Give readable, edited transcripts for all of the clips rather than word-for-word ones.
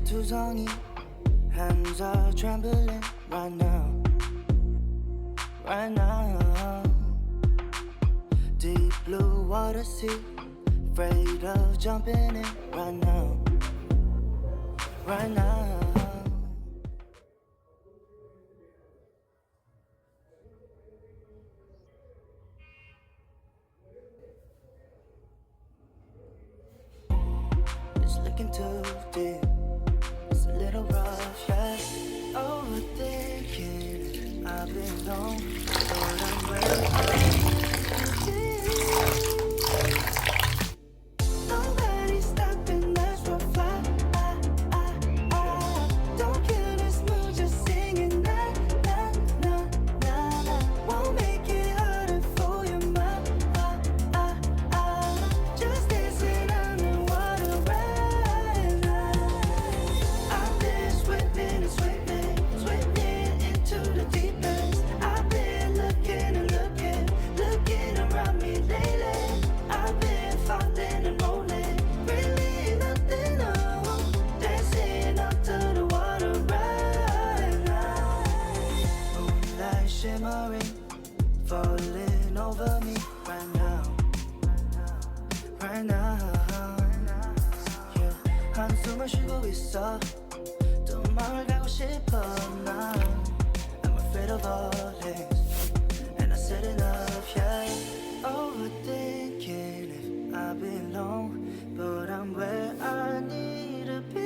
투성이 hands are trembling right now, right now. Deep blue water sea, afraid of jumping in right now, right now. It's looking too deep, it's a little rough, yeah. Overthinking, I've been long, but I'm ready. Nobody's stopping us from fly. Don't kill this mood, just singing na na na na na. Won't make it harder for your mind. Just dancing on the water right now. I've been swimming and swimming, swimming into the deep end. I've been looking and looking, looking around me lately. I've been falling and rolling, really nothing on. Dancing up to the water right now. Moonlight shimmering, falling over me right now, right now. Yeah, 한숨을 쉬고 있어. 또 마을 가고 싶어 난. I'm afraid of all this, and I said enough, yeah. Overthinking if I belong, but I'm where I need to be.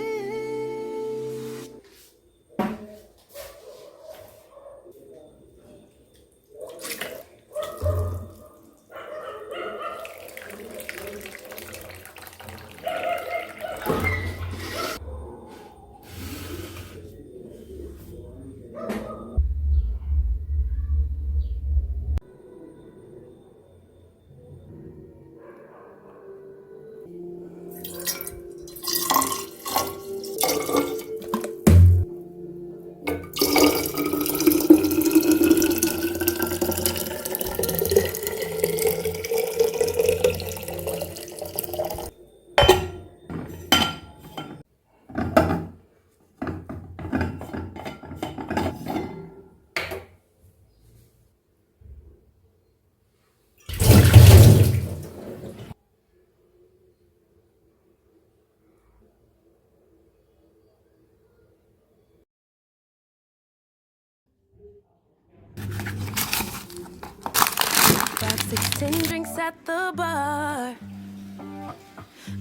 Got 16 drinks at the bar.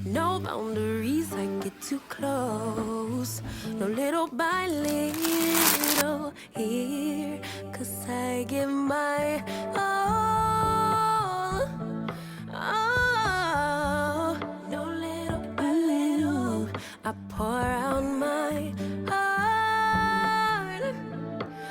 No boundaries, I get too close. No little by little here, 'cause I give my all.